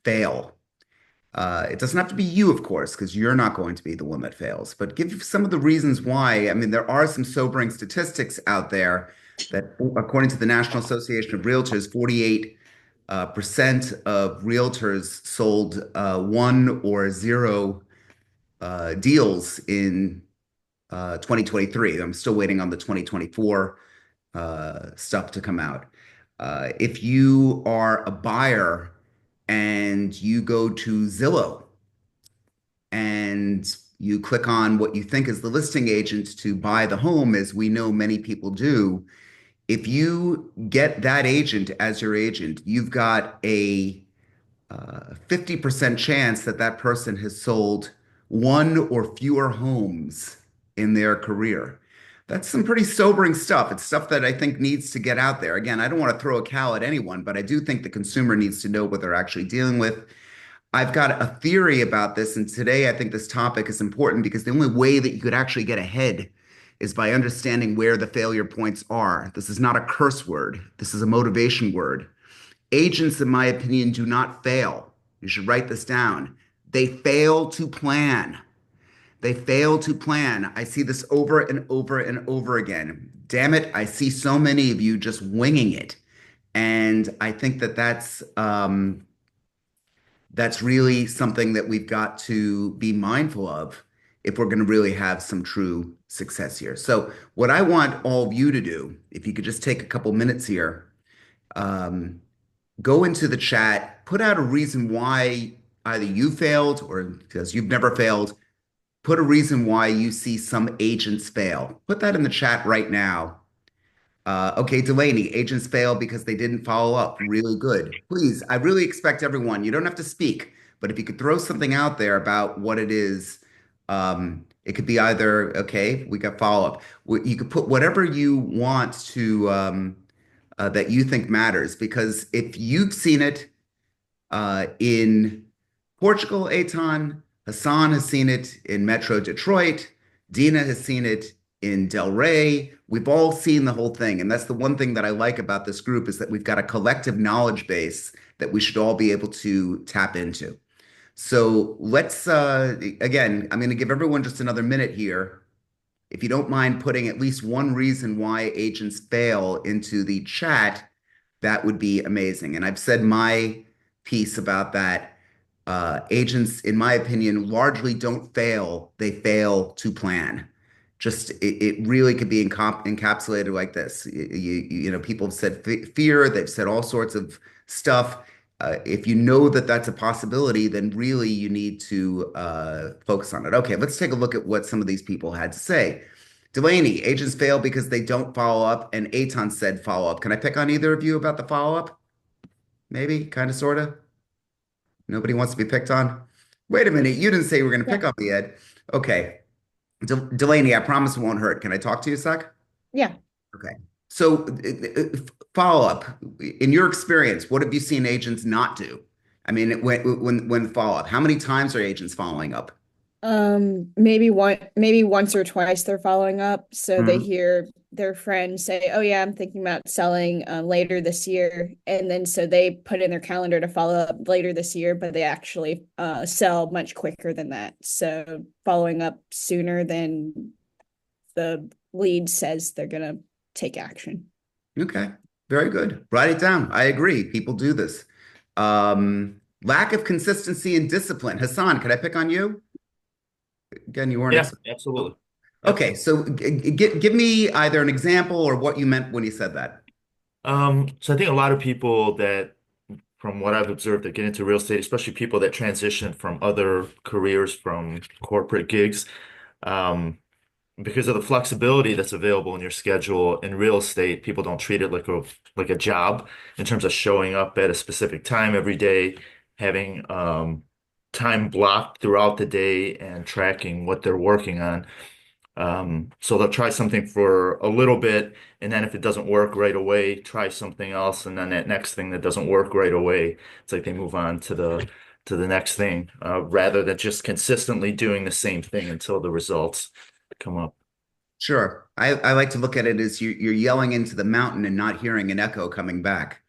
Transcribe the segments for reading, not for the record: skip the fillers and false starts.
fail. It doesn't have to be you, of course, because you're not going to be the one that fails, but give some of the reasons why. I mean, there are some sobering statistics out there that, according to the National Association of Realtors, 48 percent of realtors sold one or zero deals in 2023. I'm still waiting on the 2024 stuff to come out. If you are a buyer and you go to Zillow and you click on what you think is the listing agent to buy the home, as we know many people do, if you get that agent as your agent, you've got a 50% chance that that person has sold one or fewer homes in their career. That's some pretty sobering stuff. It's stuff that I think needs to get out there. Again, I don't want to throw a cow at anyone, but I do think the consumer needs to know what they're actually dealing with. I've got a theory about this, and today I think this topic is important because the only way that you could actually get ahead is by understanding where the failure points are. This is not a curse word. This is a motivation word. Agents, in my opinion, do not fail. You should write this down. They fail to plan. They fail to plan. I see this over and over and over again. Damn it, I see so many of you just winging it. And I think that that's really something that we've got to be mindful of if we're going to really have some true success here. So, what I want all of you to do, if you could just take a couple minutes here, um, go into the chat, put out a reason why either you failed or because you've never failed, put a reason why you see some agents fail. Put that in the chat right now. Okay, Delaney, agents fail because they didn't follow up. Really good. Please, I really expect everyone, you don't have to speak, but if you could throw something out there about what it is, it could be either, okay, we got follow up. You could put whatever you want to that you think matters, because if you've seen it in Portugal, Eitan, Hassan has seen it in Metro Detroit, Dina has seen it in Del Rey. We've all seen the whole thing. And that's the one thing that I like about this group is that we've got a collective knowledge base that we should all be able to tap into. So let's, again, I'm going to give everyone just another minute here. If you don't mind putting at least one reason why agents fail into the chat, that would be amazing. And I've said my piece about that. Agents, in my opinion, largely don't fail. They fail to plan. Just it really could be encapsulated like this. People have said fear. They've said all sorts of stuff. If you know that that's a possibility, then really you need to focus on it. Okay, let's take a look at what some of these people had to say. Delaney, agents fail because they don't follow up, and Aton said follow up. Can I pick on either of you about the follow up? Maybe, kind of, sort of. Nobody wants to be picked on. Wait a minute, you didn't say you were going to Yeah. pick on me, Ed. Okay, Delaney, I promise it won't hurt. Can I talk to you a sec? Yeah. Okay. So, follow up. In your experience, what have you seen agents not do? I mean, when follow up, how many times are agents following up? Maybe once or twice they're following up. So they Mhm. hear their friends say, "Oh yeah, I'm thinking about selling later this year," and then so they put in their calendar to follow up later this year, but they actually sell much quicker than that. So following up sooner than the lead says they're gonna take action. Okay, very good. Write it down. I agree. People do this. Lack of consistency and discipline. Hassan, could I pick on you? Again, you weren't. Yeah, absolutely. Yep. Okay, so give me either an example or what you meant when you said that. So I think a lot of people that, from what I've observed, that get into real estate, especially people that transition from other careers, from corporate gigs, um, because of the flexibility that's available in your schedule in real estate, people don't treat it like a job in terms of showing up at a specific time every day, having time blocked throughout the day and tracking what they're working on. So they'll try something for a little bit, and then if it doesn't work right away, try something else, and then that next thing that doesn't work right away, it's like they move on to the next thing, rather than just consistently doing the same thing until the results come up. Sure. I like to look at it as you're yelling into the mountain and not hearing an echo coming back.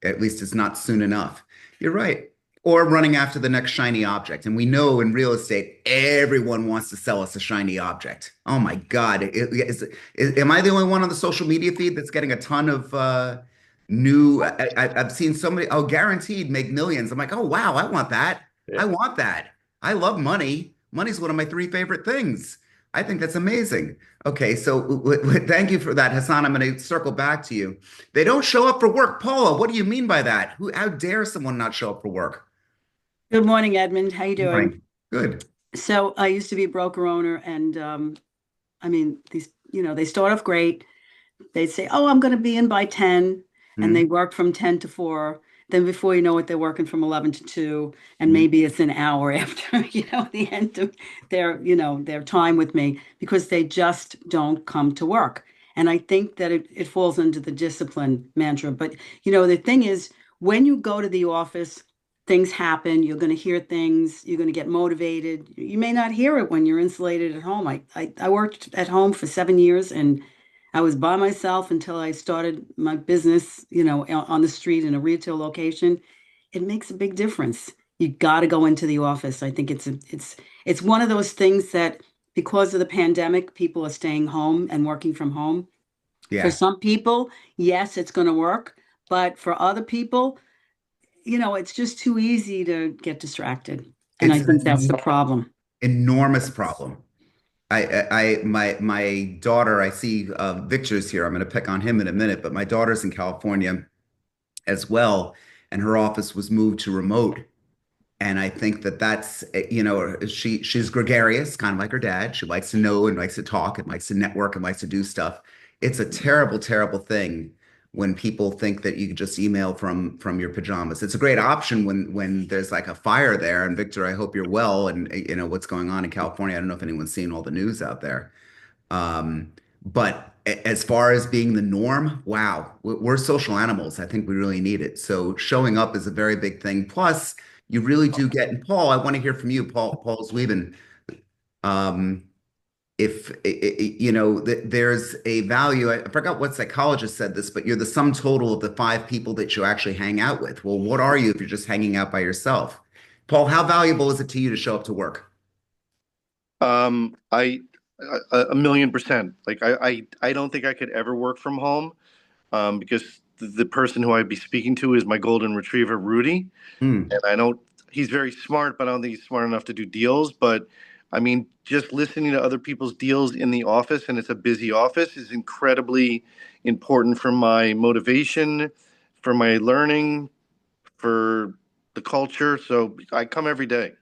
At least it's not soon enough. You're right. or running after the next shiny object. And we know in real estate, everyone wants to sell us a shiny object. Oh my God. Am I the only one on the social media feed that's getting a ton of new? I've seen so many, oh, guaranteed make millions. I'm like, oh, wow, I want that. I Yeah. want that. I love money. Money's one of my three favorite things. I think that's amazing. Okay, so thank you for that, Hassan. I'm going to circle back to you. They don't show up for work. Paula, what do you mean by that? How dare someone not show up for work? Good morning, Edmund. How you Good doing? morning. Good. So I used to be a broker owner, and I mean, they start off great. They say, "Oh, I'm going to be in by 10," and Mhm. they work from 10 to 4. Then before you know it, they're working from 11 to 2, and Mhm. maybe it's an hour after, the end of their time with me because they just don't come to work. And I think that it falls under the discipline mantra. But, the thing is, when you go to the office, things happen. You're going to hear things. You're going to get motivated. You may not hear it when you're insulated at home. I worked at home for 7 years, and I was by myself until I started my business, on the street in a retail location. It makes a big difference. You got to go into the office. I think it's one of those things that because of the pandemic, people are staying home and working from home. For Yeah. some people, yes, it's going to work, but for other people, it's just too easy to get distracted. And I It's think that's the an problem. enormous problem. My daughter, I see Victor's here. I'm going to pick on him in a minute, but my daughter's in California as well, and her office was moved to remote. And I think that that's, she's gregarious, kind of like her dad. She likes to know and likes to talk and likes to network and likes to do stuff. It's a terrible, terrible thing when people think that you can just email from your pajamas. It's a great option when there's like a fire there. And Victor, I hope you're well. And you know what's going on in California. I don't know if anyone's seen all the news out there. But as far as being the norm, wow, we're social animals. I think we really need it. So showing up is a very big thing. Plus, you really do get, and Paul, I want to hear from you, Paul's leaving. Um, if there's a value, I forgot what psychologist said this, but you're the sum total of the five people that you actually hang out with. Well, what are you if you're just hanging out by yourself? Paul, how valuable is it to you to show up to work? I a million percent. Like I don't think I could ever work from home because the person who I'd be speaking to is my golden retriever, Rudy. Hmm, And I don't, he's very smart, but I don't think he's smart enough to do deals. But I mean, just listening to other people's deals in the office, and it's a busy office, is incredibly important for my motivation, for my learning, for the culture. So I come every day.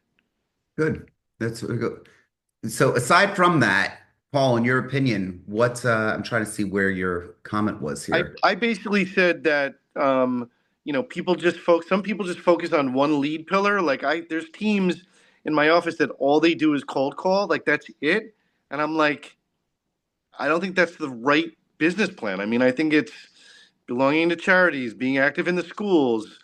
good. That's good. So aside from that, Paul, in your opinion, what I'm trying to see where your comment was here. I basically said that people just focus. Some people just focus on one lead pillar. Like there's teams in my office that all they do is cold call. Like that's it. And I'm like, I don't think that's the right business plan. I mean, I think it's belonging to charities, being active in the schools,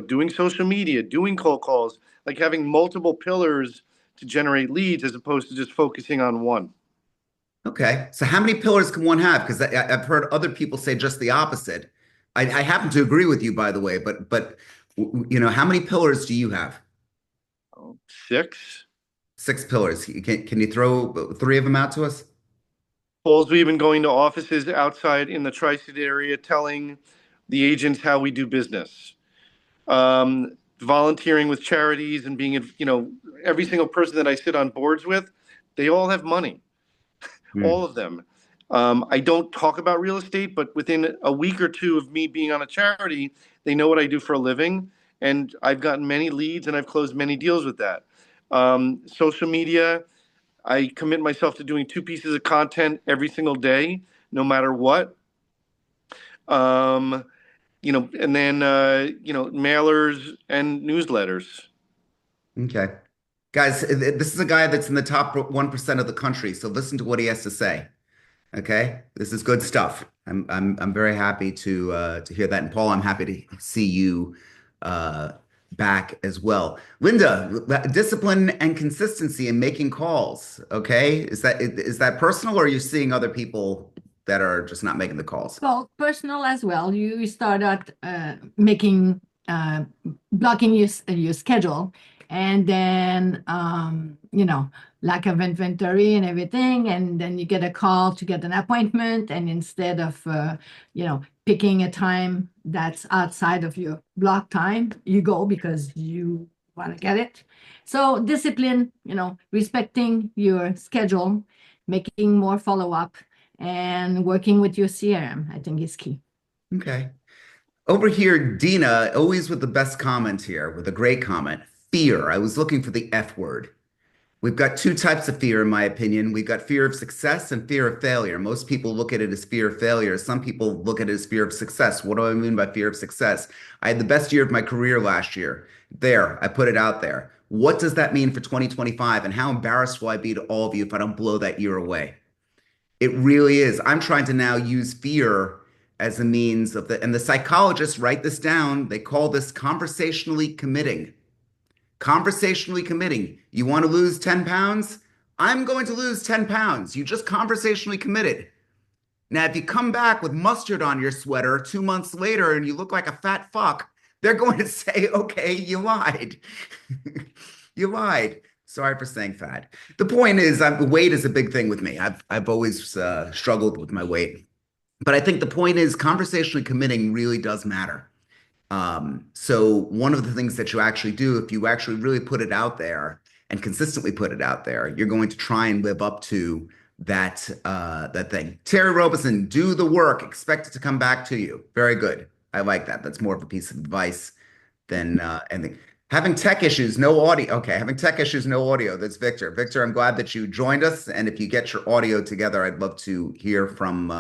doing social media, doing cold calls, like having multiple pillars to generate leads as opposed to just focusing on one. Okay, so how many pillars can one have? Because I've heard other people say just the opposite. I happen to agree with you, by the way, but how many pillars do you have? Six. Six pillars. Can you throw three of them out to us? Paul's we've been going to offices outside in the tri-state area telling the agents how we do business. Volunteering with charities and being, every single person that I sit on boards with, they all have money, all Hmm. of them. I don't talk about real estate, but within a week or two of me being on a charity, they know what I do for a living. And I've gotten many leads and I've closed many deals with that. Social media, I commit myself to doing two pieces of content every single day, no matter what. Um, and then mailers and newsletters. Okay. Guys, this is a guy that's in the top 1% of the country, so listen to what he has to say. Okay, this is good stuff. I'm very happy to hear that. And Paul, I'm happy to see you uh back as well. Linda, discipline and consistency in making calls. Okay, is that personal, or are you seeing other people that are just not making the calls? Well, personal as well. You started making uh, blocking your schedule, and then lack of inventory and everything, and then you get a call to get an appointment, and instead of picking a time that's outside of your block time, you go because you want to get it. So discipline, respecting your schedule, making more follow-up, and working with your CRM, I think is key. Okay. Over here, Dina, always with the best comment here, with a great comment. Fear. I was looking for the F word. We've got two types of fear, in my opinion. We've got fear of success and fear of failure. Most people look at it as fear of failure. Some people look at it as fear of success. What do I mean by fear of success? I had the best year of my career last year. There, I put it out there. What does that mean for 2025? And how embarrassed will I be to all of you if I don't blow that year away? It really is. I'm trying to now use fear as a means of and the psychologists write this down. They call this conversationally committing. Conversationally committing. You want to lose 10 pounds? I'm going to lose 10 pounds. You just conversationally committed. Now, if you come back with mustard on your sweater 2 months later and you look like a fat fuck, they're going to say, okay, you lied. You lied. Sorry for saying fat. The point is, weight is a big thing with me. I've always struggled with my weight. But I think the point is, conversationally committing really does matter. So one of the things that you actually do, if you actually really put it out there and consistently put it out there, you're going to try and live up to that thing. Terry Robinson, do the work, expect it to come back to you. Very good. I like that. That's more of a piece of advice than anything. Having tech issues, no audio. Okay, having tech issues, no audio. That's Victor. Victor, I'm glad that you joined us, and if you get your audio together, I'd love to hear from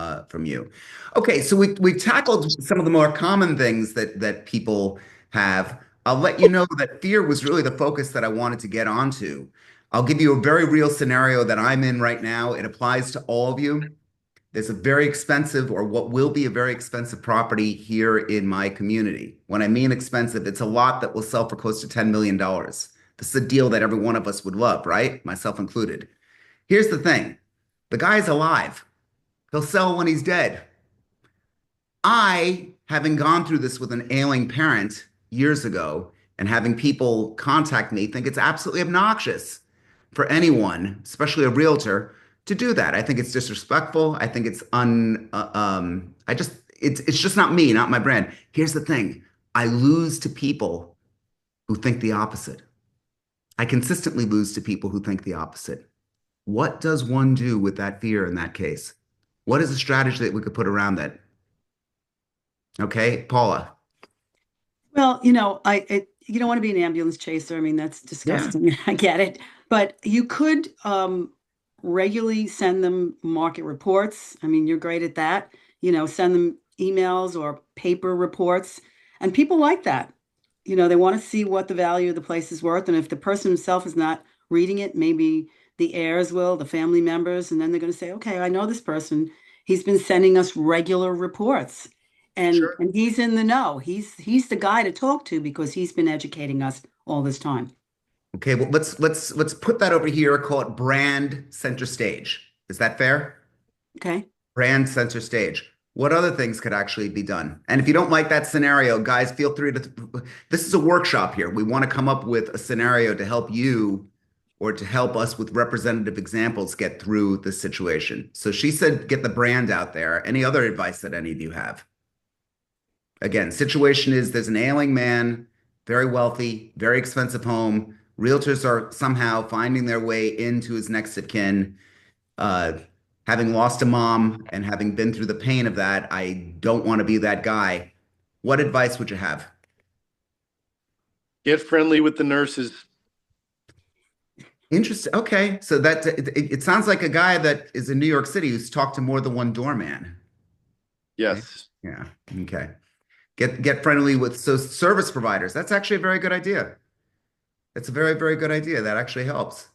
you. Okay, so we tackled some of the more common things that people have. I'll let you know that fear was really the focus that I wanted to get onto. I'll give you a very real scenario that I'm in right now. It applies to all of you. There's a very expensive, or what will be a very expensive property here in my community. When I mean expensive, it's a lot that will sell for close to $10 million. This is a deal that every one of us would love, right? Myself included. Here's the thing. The guy's alive. He'll sell when he's dead. I, having gone through this with an ailing parent years ago and having people contact me, think it's absolutely obnoxious for anyone, especially a realtor, to do that. I think it's disrespectful. I think it's it's just not me, not my brand. Here's the thing. I lose to people who think the opposite. I consistently lose to people who think the opposite. What does one do with that fear in that case? What is a strategy that we could put around that? Okay, Paula. Well, you don't want to be an ambulance chaser. I mean, that's Yeah, disgusting. I get it. But you could regularly send them market reports. I mean, you're great at that. Send them emails or paper reports. And people like that. They want to see what the value of the place is worth. And if the person himself is not reading it, maybe the heirs will, the family members, and then they're going to say, okay, I know this person. He's been sending us regular reports. And sure. and he's in the know. He's the guy to talk to because he's been educating us all this time. Okay, well, let's put that over here. Call it brand center stage. Is that fair? Okay. Brand center stage. What other things could actually be done? And if you don't like that scenario, guys, feel free to. This is a workshop here. We want to come up with a scenario to help you or to help us with representative examples get through the situation. So she said, get the brand out there. Any other advice that any of you have? Again, situation is there's an ailing man, very wealthy, very expensive home. Realtors are somehow finding their way into his next of kin. Uh, Having lost a mom and having been through the pain of that, I don't want to be that guy. What advice would you have? Get friendly with the nurses. Interesting. Okay, so it sounds like a guy that is in New York City who's talked to more than one doorman. Okay. Yes. Yeah. Okay. Get friendly with service providers. That's actually a very good idea. That's a very, very good idea. That actually helps.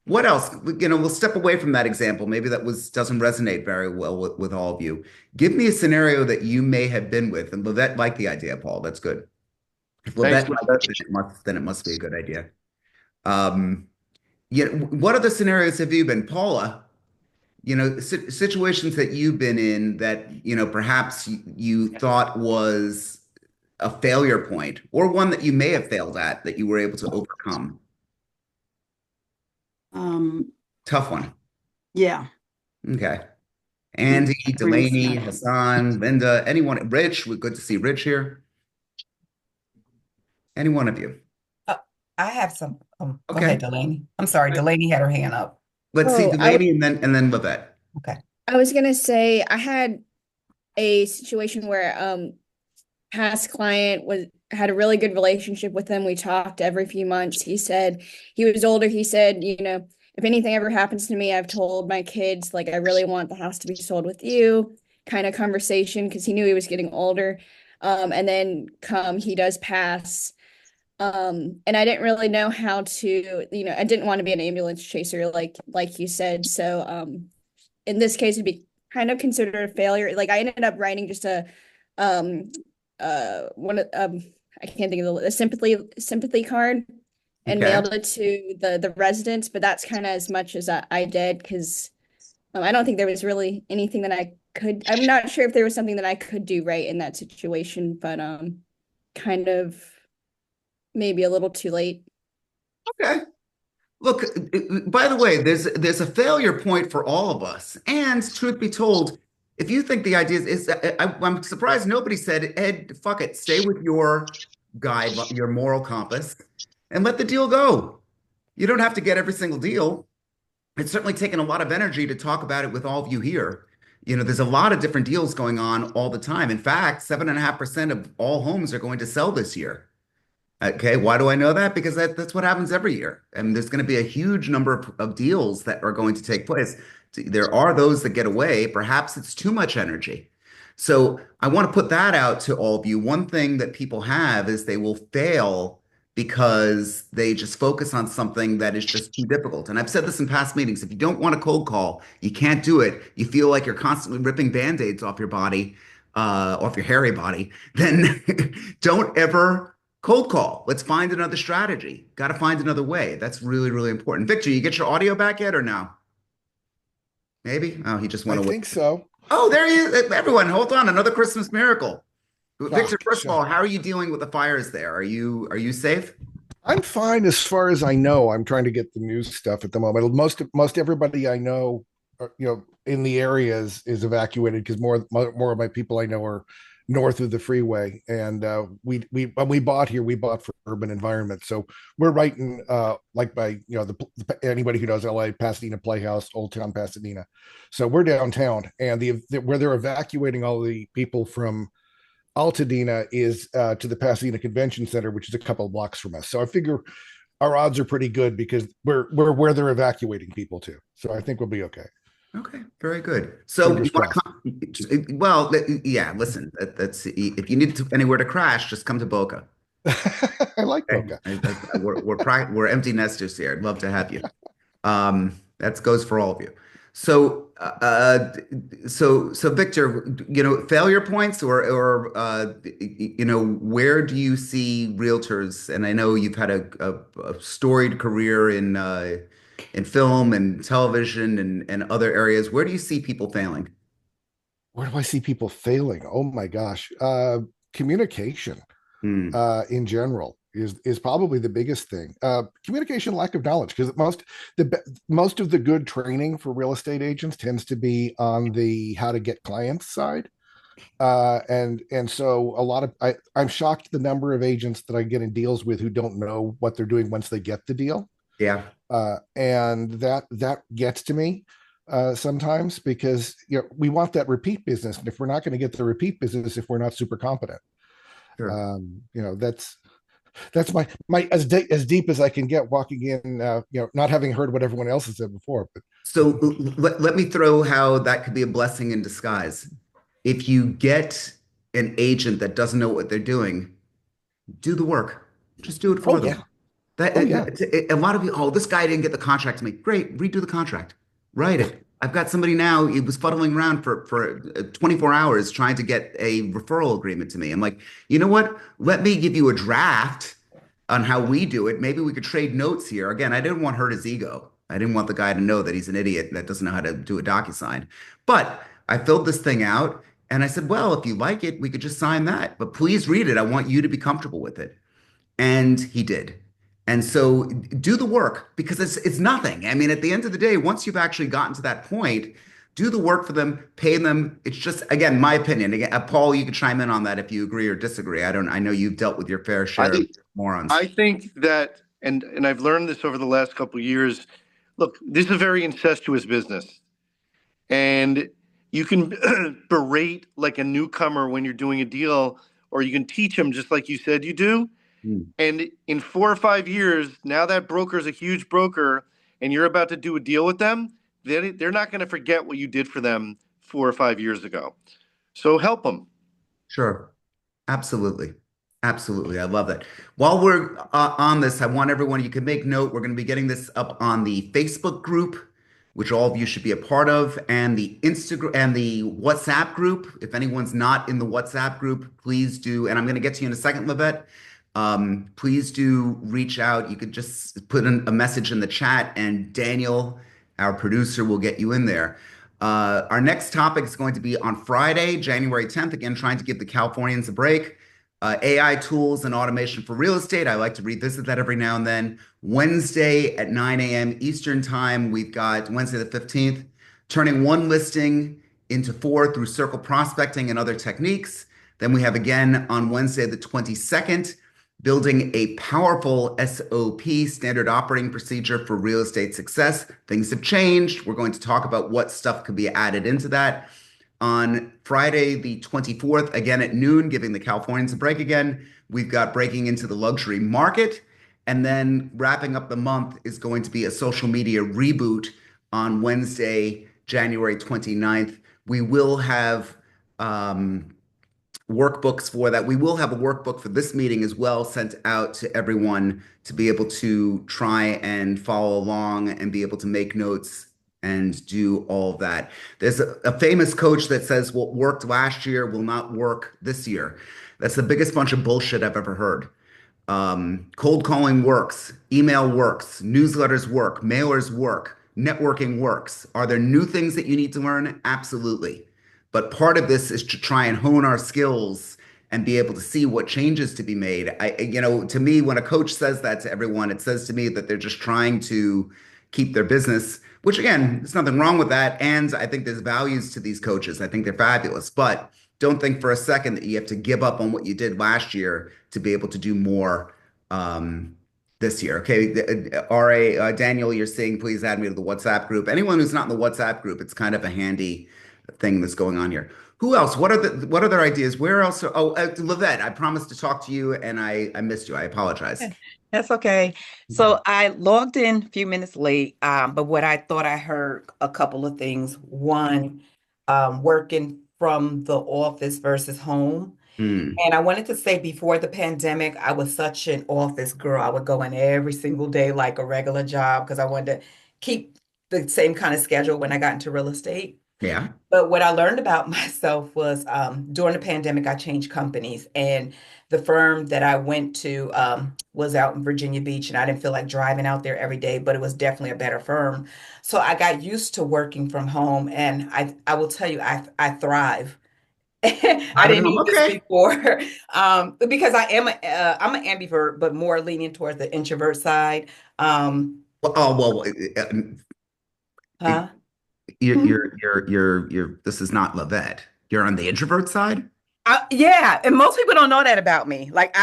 What else? We'll step away from that example. Maybe that doesn't resonate very well with all of you. Give me a scenario that you may have been with. And Lavette liked the idea, Paul. That's good. If Thanks, Lavette liked Lavette. it, then it must be a good idea. What other scenarios have you been, Paula? Situations that you've been in that perhaps you thought was a failure point or one that you may have failed at that you were able to overcome? Um, Tough one. yeah, Okay. it Andy, brings Delaney, that. Hassan, Linda, anyone, Rich, we're good to see Rich here. Any one of you. Uh, I have some. Go Okay. ahead, Delaney. I'm sorry, Delaney had her hand up. Let's see Oh, Delaney and then Babette. Okay. I was gonna say I had a situation where past client was had a really good relationship with him. We talked every few months. He said he was older. He said, if anything ever happens to me, I've told my kids like I really want the house to be sold with you, kind of conversation, because he knew he was getting older. And then come he does pass. And I didn't really know how to, I didn't want to be an ambulance chaser like you said. So in this case it'd be kind of considered a failure. Like I ended up writing just a um one of I can't think of the sympathy card and Okay. mailed it to the residents, but that's kind of as much as I did because I don't think there was really anything that I could. I'm not sure if there was something that I could do right in that situation, but kind of maybe a little too late. Okay. Look, by the way, there's a failure point for all of us. And truth be told, if you think the idea I'm surprised nobody said, Ed, fuck it, stay with your guide, your moral compass, and let the deal go. You don't have to get every single deal. It's certainly taken a lot of energy to talk about it with all of you here. There's a lot of different deals going on all the time. In fact, 7.5% of all homes are going to sell this year. Okay, why do I know that? Because that's what happens every year. And there's going to be a huge number of deals that are going to take place. There are those that get away. Perhaps it's too much energy. So I want to put that out to all of you. One thing that people have is they will fail because they just focus on something that is just too difficult. And I've said this in past meetings. If you don't want a cold call, you can't do it. You feel like you're constantly ripping band-aids off your body, off your hairy body, then don't ever cold call. Let's find another strategy. Got to find another way. That's really, really important. Victor, you get your audio back yet or no? Maybe? Oh, he just I went away. think so. Oh, there he is. Everyone, hold on. Another Christmas miracle. Victor, Shock, first of shock. all, how are you dealing with the fires there? Are you safe? I'm fine as far as I know. I'm trying to get the news stuff at the moment. Most everybody I know, in the area is evacuated because more of my people I know are north of the freeway. And we when we bought here, we bought for urban environment, so we're right in like by anybody who knows LA, Pasadena Playhouse, Old Town Pasadena. So we're downtown, and where they're evacuating all the people from Altadena is to the Pasadena Convention Center, which is a couple of blocks from us. So I figure our odds are pretty good because we're where they're evacuating people to. So I think we'll be okay. Okay, very good. So Fingers you want crossed. well, yeah, listen, that's if you need anywhere to crash, just come to Boca. I like Okay? Boca. We're empty nesters here. I'd love to have you. That goes for all of you. So, so Victor, failure points or where do you see realtors? And I know you've had a storied career in film and television and other areas. Where do you see people failing? Where do I see people failing? Oh my gosh. Communication Hmm. in general is probably the biggest thing. Communication, lack of knowledge, because most of the good training for real estate agents tends to be on the how to get clients side. And so I'm shocked the number of agents that I get in deals with who don't know what they're doing once they get the deal. Yeah, And that gets to me sometimes because we want that repeat business, and if we're not going to get the repeat business if we're not super competent, sure. that's my as deep as I can get walking in, not having heard what everyone else has said before. But So let me throw how that could be a blessing in disguise. If you get an agent that doesn't know what they're doing, do the work. Just do it oh for them. yeah, That oh yeah, a lot of you, oh, this guy didn't get the contract to me. Great, redo the contract. Write it. I've got somebody now, he was fuddling around for 24 hours trying to get a referral agreement to me. I'm like, you know what? Let me give you a draft on how we do it. Maybe we could trade notes here. Again, I didn't want to hurt his ego. I didn't want the guy to know that he's an idiot that doesn't know how to do a DocuSign. But I filled this thing out And I said, well, if you like it, we could just sign that. But please read it. I want you to be comfortable with it. And he did. And so do the work because it's nothing. I mean, at the end of the day, once you've actually gotten to that point, do the work for them, pay them. It's just, again, my opinion. Again, Paul, you can chime in on that if you agree or disagree. I know you've dealt with your fair share of I morons. I think that, and I've learned this over the last couple of years. Look, this is a very incestuous business, and you can berate like a newcomer when you're doing a deal, or you can teach them just like you said you do. Hmm. And in 4 or 5 years, now that broker is a huge broker, and you're about to do a deal with them, they're not going to forget what you did for them 4 or 5 years ago. So help them. Sure. Absolutely. Absolutely. I love that. While we're on this, I want everyone, you can make note, we're going to be getting this up on the Facebook group, which all of you should be a part of, and the Instagram and the WhatsApp group. If anyone's not in the WhatsApp group, please do. And I'm going to get to you in a second, Livette. Please do reach out. You could just put in a message in the chat, and Daniel, our producer, will get you in there. Our next topic is going to be on Friday, January 10th. Again, trying to give the Californians a break. AI tools and automation for real estate. I like to revisit that every now and then. Wednesday at 9 a.m. Eastern Time, we've got Wednesday the 15th, turning one listing into four through circle prospecting and other techniques. Then we have again on Wednesday the 22nd, building a powerful SOP, standard operating procedure for real estate success. Things have changed. We're going to talk about what stuff could be added into that. On Friday, the 24th, again at noon, giving the Californians a break again, we've got breaking into the luxury market. And then wrapping up the month is going to be a social media reboot on Wednesday, January 29th. We will have workbooks for that. We will have a workbook for this meeting as well sent out to everyone to be able to try and follow along and be able to make notes and do all of that. There's a famous coach that says what worked last year will not work this year. That's the biggest bunch of bullshit I've ever heard. Cold calling works, email works, newsletters work, mailers work, networking works. Are there new things that you need to learn? Absolutely. But part of this is to try and hone our skills and be able to see what changes to be made. To me, when a coach says that to everyone, it says to me that they're just trying to keep their business, which again, there's nothing wrong with that. And I think there's values to these coaches. I think they're fabulous. But don't think for a second that you have to give up on what you did last year to be able to do more this year. Okay, RA, Daniel, you're saying please add me to the WhatsApp group. Anyone who's not in the WhatsApp group, it's kind of a handy thing that's going on here. Who else? What other ideas? Where else? Livette, I promised to talk to you and I missed you. I apologize. That's okay. So I logged in a few minutes late, but what I thought I heard a couple of things. One, working from the office versus home. Hmm. And I wanted to say before the pandemic, I was such an office girl. I would go in every single day like a regular job because I wanted to keep the same kind of schedule when I got into real estate. Yeah. But what I learned about myself was during the pandemic, I changed companies, and the firm that I went to was out in Virginia Beach, and I didn't feel like driving out there every day, but it was definitely a better firm. So I got used to working from home, and I will tell you, I thrive. I Private didn't home. need this Okay. before, because I'm an ambivert, but more leaning towards the introvert side. Well, oh well, Huh? this is not Livette. You're on the introvert side. Yeah, and most people don't know that about me. Like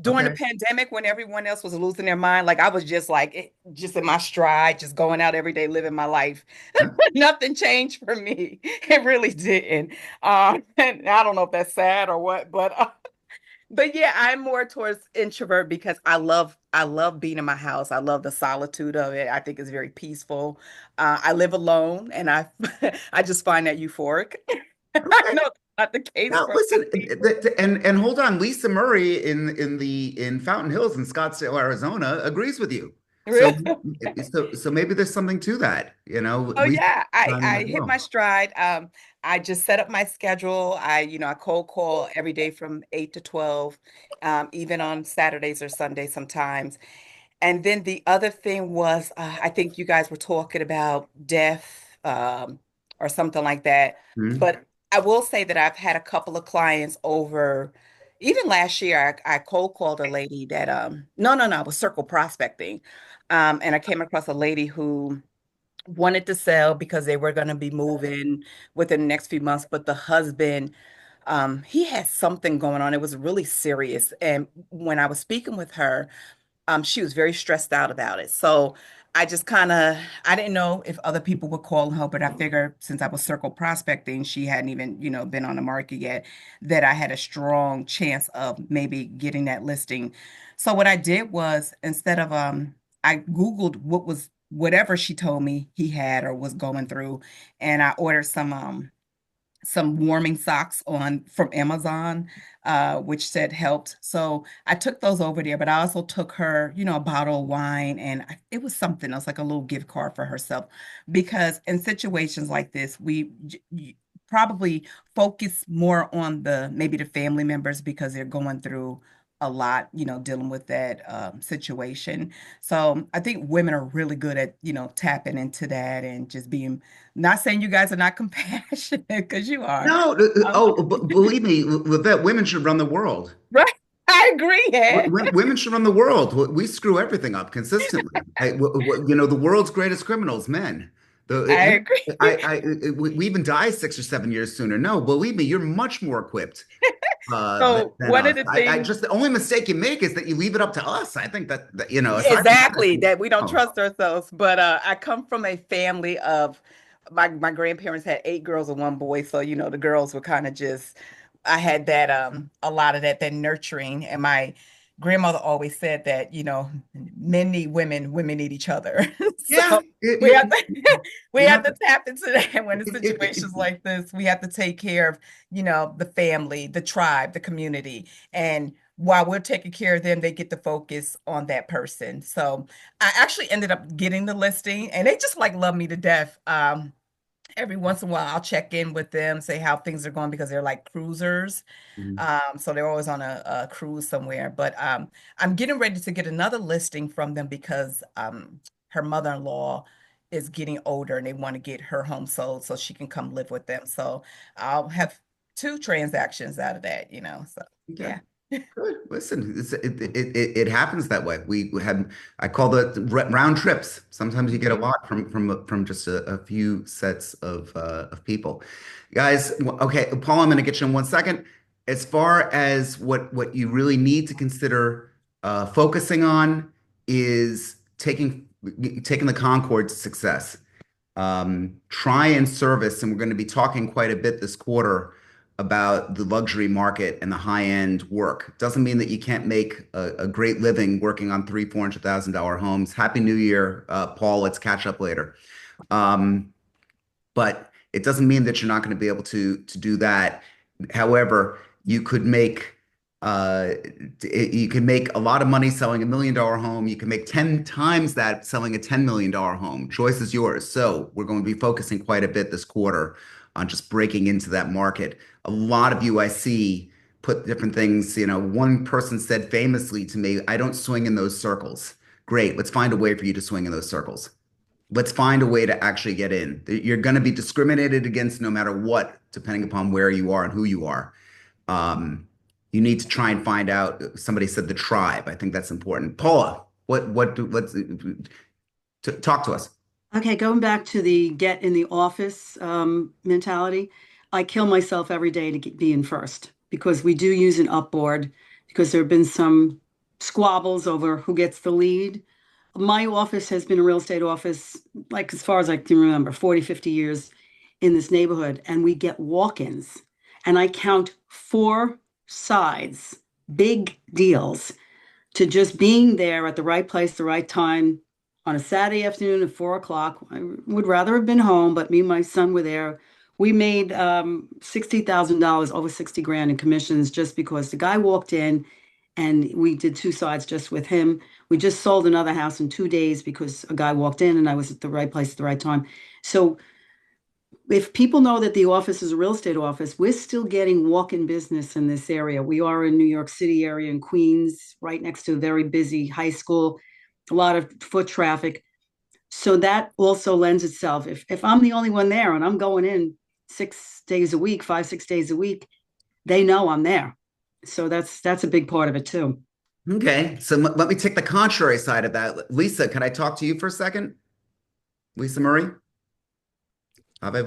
during the Okay. pandemic, when everyone else was losing their mind, like I was just like, just in my stride, just going out every day, living my life. Nothing changed for me. It really didn't. And I don't know if that's sad or what, but yeah, I'm more towards introvert because I love being in my house. I love the solitude of it. I think it's very peaceful. I live alone, and I I just find that euphoric. I Okay. know that's not the case Now for listen, other people. and hold on. Lisa Murray in Fountain Hills in Scottsdale, Arizona, agrees with you. So so maybe there's something to that. Oh Lisa yeah, finding I that hit my well. stride. I just set up my schedule. I cold call every day from 8 to 12, even on Saturdays or Sundays sometimes. And then the other thing was, I think you guys were talking about death, or something like that. Hmm? But I will say that I've had a couple of clients over, even last year, I cold called a lady that, no, I was circle prospecting. And I came across a lady who wanted to sell because they were going to be moving within the next few months, but the husband, he had something going on. It was really serious. And when I was speaking with her, she was very stressed out about it. So I just kind of, I didn't know if other people would call her, but I figured since I was circle prospecting, she hadn't even, been on the market yet, that I had a strong chance of maybe getting that listing. So what I did was instead of, I Googled what was whatever she told me he had or was going through, and I ordered some warming socks on from Amazon, which said helped. So I took those over there, but I also took her, a bottle of wine, and it was something else, like a little gift card for herself. Because in situations like this, probably focus more on maybe the family members because they're going through a lot, dealing with that situation. So I think women are really good at, tapping into that and just being, not saying you guys are not compassionate because you are. No, Um, oh, believe me, Levette, women should run the world. right. I agree. Yeah. Women should run the world. We screw everything up consistently. The world's greatest criminals, men. I The, agree. we even die 6 or 7 years sooner. No, believe me, you're much more equipped So than one of us. the I things, just the only mistake you make is that you leave it up to us. I think aside from exactly, that, that we don't oh, trust ourselves. But I come from a family of my grandparents had 8 girls and 1 boy, so the girls were kind of just, I had that a lot of that nurturing, and my grandmother always said that men need women, women need each other. yeah, So we have to we you have have to tap into that when in it, situations like this. We have to take care of the family, the tribe, the community, and while we're taking care of them, they get to focus on that person. So I actually ended up getting the listing, and they just like love me to death. Every once in a while, I'll check in with them, say how things are going because they're like cruisers. So they're always on a cruise somewhere. But I'm getting ready to get another listing from them because her mother-in-law is getting older and they want to get her home sold so she can come live with them. So I'll have 2 transactions out of that. So okay. yeah. Good. Listen, it happens that way. We had I call it round trips. Sometimes you get a Mhm. lot from just a few sets of people. Guys, okay, Paul, I'm going to get you in 1 second. As far as what you really need to consider focusing on is taking the Concord to success. Try and service, and we're going to be talking quite a bit this quarter about the luxury market and the high-end work. Doesn't mean that you can't make a great living working on $300,000, $400,000 homes. Happy New Year, Paul. Let's catch up later. Um, but it doesn't mean that you're not going to be able to do that. However, you could make uh, you can make a lot of money selling $1 million home. You can make 10 times that selling a $10 million home. Choice is yours. So we're going to be focusing quite a bit this quarter on just breaking into that market. A lot of you I see put different things. One person said famously to me, "I don't swing in those circles." Great. Let's find a way for you to swing in those circles. Let's find a way to actually get in. You're going to be discriminated against no matter what, depending upon where you are and who you are. Um, you need to try and find out. Somebody said the tribe. I think that's important. Paula, let's talk to us. Okay, going back to the get in the office mentality, I kill myself every day to be in first because we do use an upboard because there have been some squabbles over who gets the lead. My office has been a real estate office, like as far as I can remember, 40, 50 years in this neighborhood, and we get walk-ins. And I count 4 sides, big deals to just being there at the right place, the right time on a Saturday afternoon at 4 o'clock. I would rather have been home, but me and my son were there. We made $60,000, over 60 grand in commissions just because the guy walked in and we did 2 sides just with him. We just sold another house in 2 days because a guy walked in and I was at the right place at the right time. So if people know that the office is a real estate office, we're still getting walk-in business in this area. We are in New York City area in Queens, right next to a very busy high school, a lot of foot traffic. So that also lends itself. If I'm the only one there and I'm going in 6 days a week, 5, 6 days a week, they know I'm there. So that's a big part of it too. Okay, so let me take the contrary side of that. Lisa, can I talk to you for a second? Lisa Murray?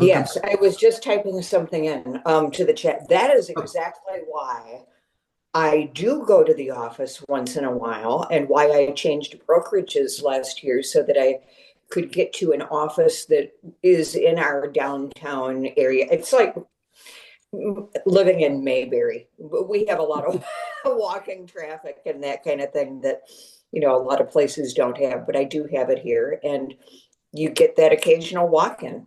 Yes, I was just typing something in to the chat. That is Oh, exactly why I do go to the office once in a while and why I changed brokerages last year so that I could get to an office that is in our downtown area. It's like living in Mayberry. We have a lot of walking traffic and that kind of thing that, a lot of places don't have, but I do have it here. And you get that occasional walk-in.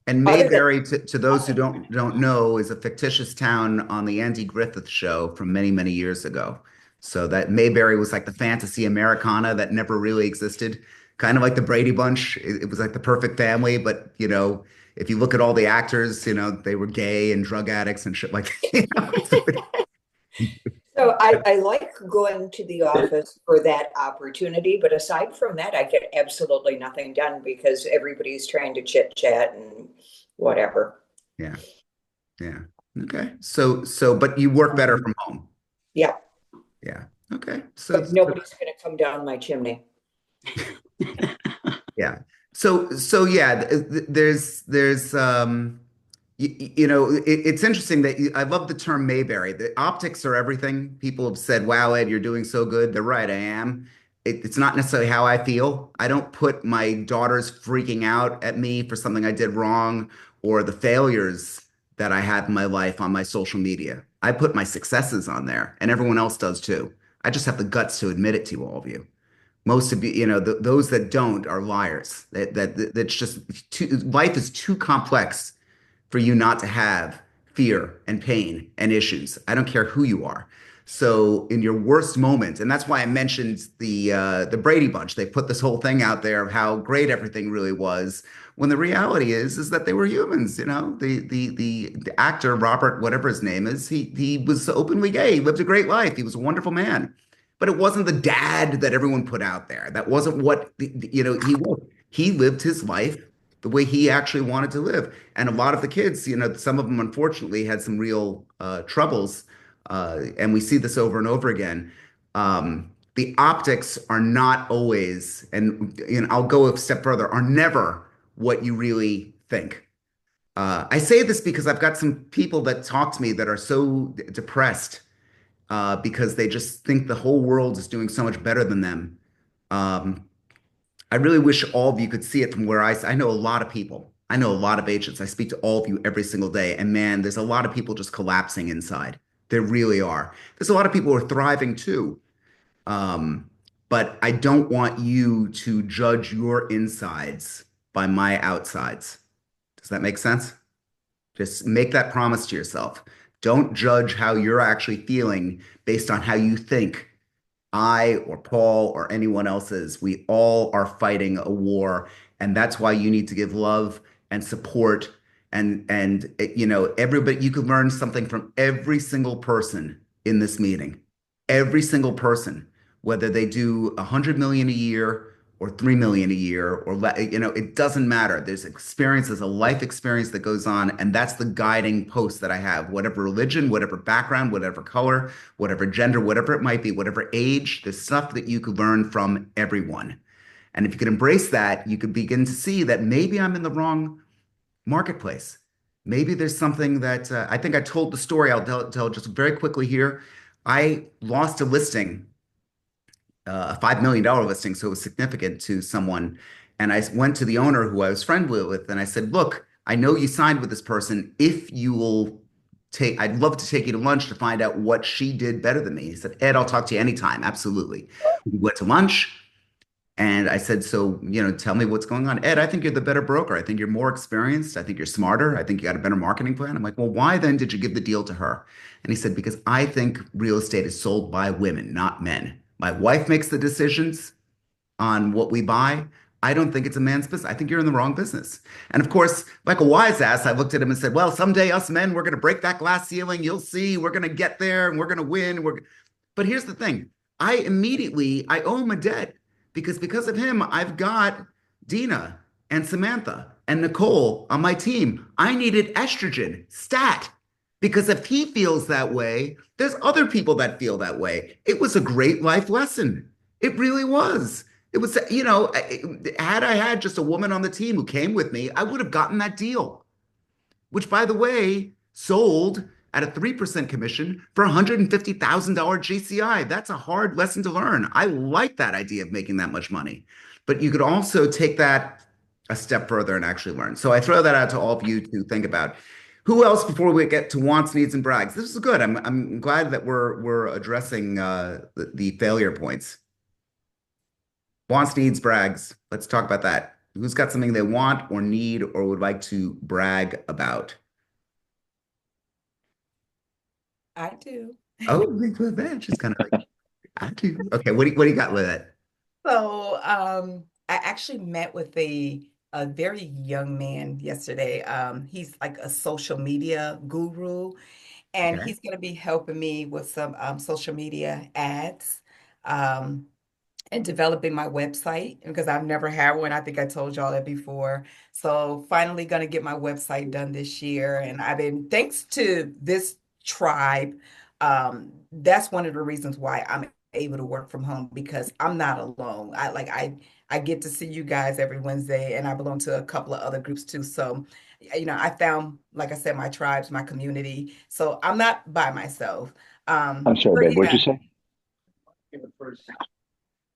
and Other than Mayberry, to those who don't know, is a fictitious town on the Andy Griffith Show from many, many years ago. So that Mayberry was like the fantasy Americana that never really existed, kind of like the Brady Bunch. It was like the perfect family, but if you look at all the actors, they were gay and drug addicts and shit like that. So I like going to the office for that opportunity, but aside from that, I get absolutely nothing done because everybody's trying to chit chat and whatever. Yeah, yeah. Okay. But you work better from home. Yeah, Yeah. Okay. but nobody's going to come down my chimney. Yeah. So yeah, it's interesting that I love the term Mayberry. The optics are everything. People have said, "Wow, Ed, you're doing so good." They're right, I am. It's not necessarily how I feel. I don't put my daughters freaking out at me for something I did wrong or the failures that I have in my life on my social media. I put my successes on there, and everyone else does too. I just have the guts to admit it to all of you. Most of you, those that don't are liars. That's just life is too complex for you not to have fear and pain and issues. I don't care who you are. So in your worst moment, and that's why I mentioned the Brady Bunch. They put this whole thing out there of how great everything really was, when the reality is that they were humans. The actor Robert, whatever his name is, he was openly gay. He lived a great life. He was a wonderful man, but it wasn't the dad that everyone put out there. That wasn't what he was. He lived his life the way he actually wanted to live. And a lot of the kids, some of them unfortunately had some real troubles. And we see this over and over again. The optics are not always, and I'll go a step further, are never what you really think. I say this because I've got some people that talk to me that are so depressed because they just think the whole world is doing so much better than them. Um, I really wish all of you could see it from where I know a lot of people. I know a lot of agents. I speak to all of you every single day. And man, there's a lot of people just collapsing inside. There really are. There's a lot of people who are thriving too. Um, but I don't want you to judge your insides by my outsides. Does that make sense? Just make that promise to yourself. Don't judge how you're actually feeling based on how you think I or Paul or anyone else is. We all are fighting a war, and that's why you need to give love and support and everybody. You could learn something from every single person in this meeting. Every single person, whether they do 100 million a year or 3 million a year it doesn't matter. There's experience, there's a life experience that goes on, and that's the guiding post that I have. Whatever religion, whatever background, whatever color, whatever gender, whatever it might be, whatever age, there's stuff that you could learn from everyone. And if you could embrace that, you could begin to see that maybe I'm in the wrong marketplace. Maybe there's something that I think I told the story. I'll tell just very quickly here. I lost a listing, a $5 million listing, so it was significant to someone. And I went to the owner who I was friendly with, and I said, "Look, I know you signed with this person. If you will I'd love to take you to lunch to find out what she did better than me." He said, "Ed, I'll talk to you anytime." Absolutely. We went to lunch. And I said, "So, tell me what's going on." "Ed, I think you're the better broker. I think you're more experienced. I think you're smarter. I think you got a better marketing plan." I'm like, "Well, why then did you give the deal to her?" And he said, "Because I think real estate is sold by women, not men. My wife makes the decisions on what we buy. I don't think it's a man's business. I think you're in the wrong business." And of course, like a wise ass, I looked at him and said, "Well, someday us men, we're going to break that glass ceiling. You'll see. We're going to get there and we're going to win. But here's the thing. I owe him a debt because of him, I've got Dina and Samantha. and Nicole on my team. I needed estrogen, stat. Because if he feels that way, there's other people that feel that way. It was a great life lesson. It really was. It was, had I had just a woman on the team who came with me, I would have gotten that deal, which, by the way, sold at a 3% commission for $150,000 GCI. That's a hard lesson to learn. I like that idea of making that much money. But you could also take that a step further and actually learn. So I throw that out to all of you to think about. Who else before we get to wants, needs, and brags? This is good. I'm glad that we're addressing the failure points. Wants, needs, brags. Let's talk about that. Who's got something they want or need or would like to brag about? I do. Oh, man, she's kind of like, I do. Okay, what do you got with it? So, I actually met with a very young man yesterday. He's like a social media guru, and Okay. he's going to be helping me with some social media ads. Um, and developing my website because I've never had one. I think I told y'all that before. So finally going to get my website done this year. And I've been, thanks to this tribe, that's one of the reasons why I'm able to work from home because I'm not alone. I get to see you guys every Wednesday and I belong to a couple of other groups too. So, I found, like I said, my tribes, my community. So I'm not by myself. I'm sorry, But babe. What'd you yeah. say?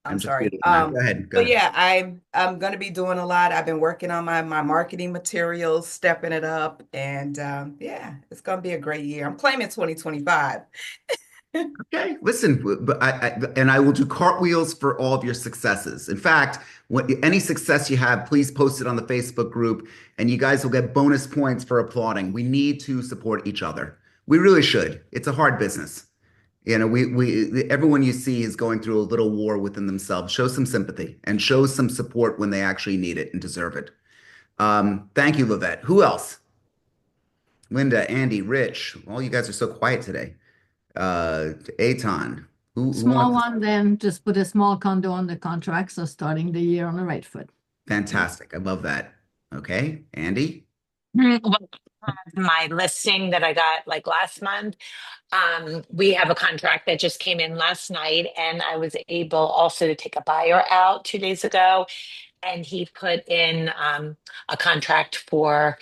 I'm I'm just sorry. reading that. Go ahead. Go So ahead. yeah, I'm going to be doing a lot. I've been working on my marketing materials, stepping it up, and yeah, it's going to be a great year. I'm claiming 2025. Okay, listen, but and I will do cartwheels for all of your successes. In fact, any success you have, please post it on the Facebook group, and you guys will get bonus points for applauding. We need to support each other. We really should. It's a hard business. Everyone you see is going through a little war within themselves. Show some sympathy and show some support when they actually need it and deserve it. Thank you, Livette. Who else? Linda, Andy, Rich. All you guys are so quiet today. Aton. Who Small wants? one, then just put a small condo on the contract, so starting the year on the right foot. Fantastic. I love that. Okay, Andy. Well, my listing that I got like last month, we have a contract that just came in last night, and I was able also to take a buyer out 2 days ago, and he put in a contract for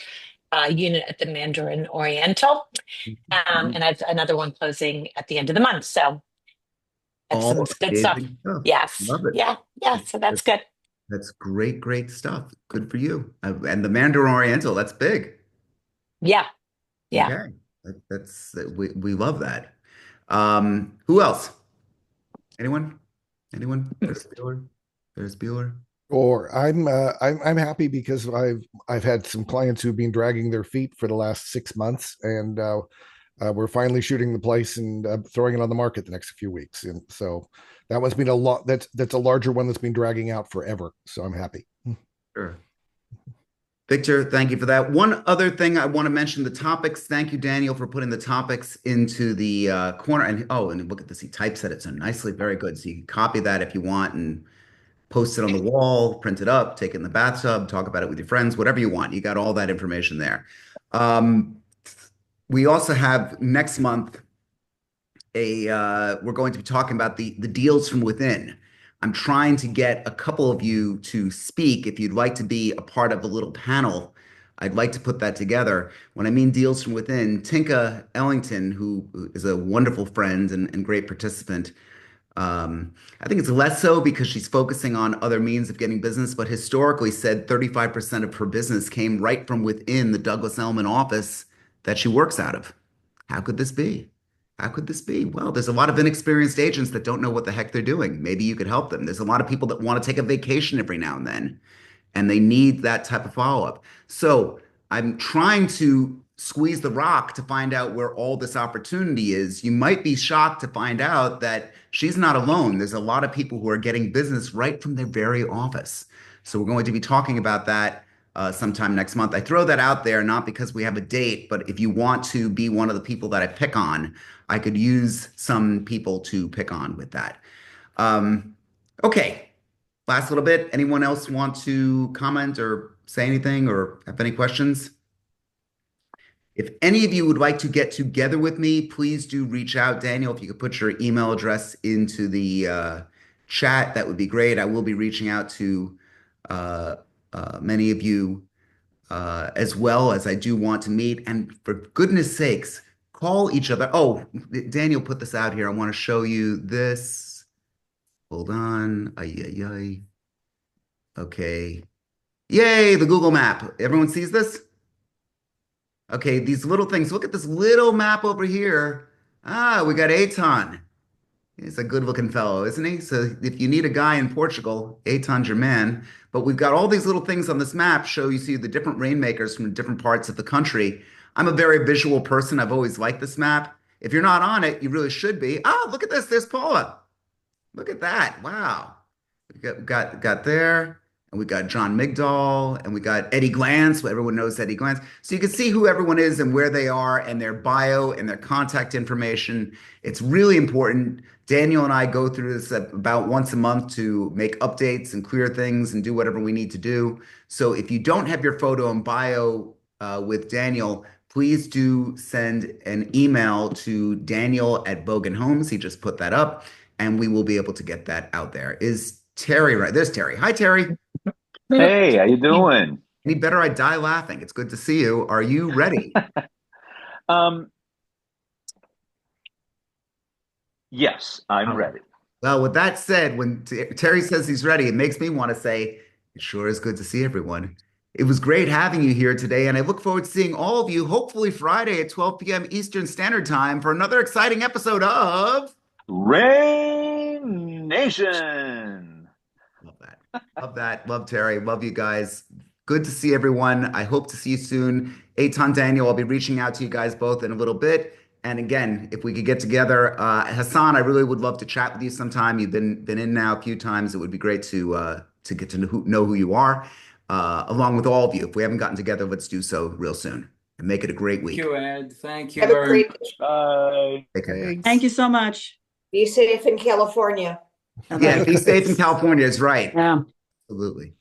a unit at the Mandarin Oriental, and I've another one closing at the end of the month. So that's some All good stuff. amazing stuff. Yes, Love it. yeah, yeah. So that's good. That's great, great stuff. Good for you. And the Mandarin Oriental, that's big. Yeah, yeah. Okay. We love that. Who else? Anyone? Anyone? There's Bueller. There's Bueller. Or I'm happy because I've had some clients who've been dragging their feet for the last 6 months, and we're finally shooting the place and throwing it on the market the next few weeks. And so that one's been a lot. That's a larger one that's been dragging out forever. So I'm happy. Sure. Victor, thank you for that. One other thing I want to mention, the topics. Thank you, Daniel, for putting the topics into the corner. And look at this. He typeset it so nicely. Very good. So you can copy that if you want and post it on the wall, print it up, take it in the bathtub, talk about it with your friends, whatever you want. You got all that information there. We also have next month we're going to be talking about the deals from within. I'm trying to get a couple of you to speak. If you'd like to be a part of a little panel, I'd like to put that together. When I mean deals from within, Tinka Ellington, who is a wonderful friend and great participant, I think it's less so because she's focusing on other means of getting business, but historically said 35% of her business came right from within the Douglas Elliman office that she works out of. How could this be? How could this be? Well, there's a lot of inexperienced agents that don't know what the heck they're doing. Maybe you could help them. There's a lot of people that want to take a vacation every now and then, and they need that type of follow-up. So I'm trying to squeeze the rock to find out where all this opportunity is. You might be shocked to find out that she's not alone. There's a lot of people who are getting business right from their very office. So we're going to be talking about that sometime next month. I throw that out there not because we have a date, but if you want to be one of the people that I pick on, I could use some people to pick on with that. Okay, last little bit. Anyone else want to comment or say anything or have any questions? If any of you would like to get together with me, please do reach out. Daniel, if you could put your email address into the chat, that would be great. I will be reaching out to uh, many of you as well, as I do want to meet. And for goodness sakes, call each other. Oh, Daniel put this out here. I want to show you this. Hold on. Ay, ay, ay. Okay. Yay, the Google map. Everyone sees this? Okay, these little things. Look at this little map over here. Ah, we got Aton. He's a good looking fellow, isn't he? So if you need a guy in Portugal, Aton's your man. But we've got all these little things on this map show you see the different rainmakers from different parts of the country. I'm a very visual person. I've always liked this map. If you're not on it, you really should be. Ah, look at this. There's Paula. Look at that. Wow. We got there, and we got John Migdal, and we got Eddie Glantz. Everyone knows Eddie Glantz. So you can see who everyone is and where they are and their bio and their contact information. It's really important. Daniel and I go through this about once a month to make updates and clear things and do whatever we need to do. So if you don't have your photo and bio with Daniel, please do send an email to Daniel@Bogen Homes. He just put that up, and we will be able to get that out there. Is Terry right? There's Terry. Hi, Terry. Hey, how you doing? Any better? I die laughing. It's good to see you. Are you ready? Um, yes, I'm ready. Well, with that said, when Terry says he's ready, it makes me want to say, it sure is good to see everyone. It was great having you here today, and I look forward to seeing all of you, hopefully Friday at 12 p.m. Eastern Standard Time for another exciting episode of Rain Nation. Love that. Love that. Love Terry. Love you guys. Good to see everyone. I hope to see you soon. Eitan, Daniel, I'll be reaching out to you guys both in a little bit. And again, if we could get together, Hassan, I really would love to chat with you sometime. You've been in now a few times. It would be great to get to know who you are, along with all of you. If we haven't gotten together, let's do so real soon and make it a great week. Thank you, Ed. Thank you Have a very great much. Bye. Take care. Thank you so much. Be safe in California. Yeah, be safe in California is right. Yeah. Absolutely.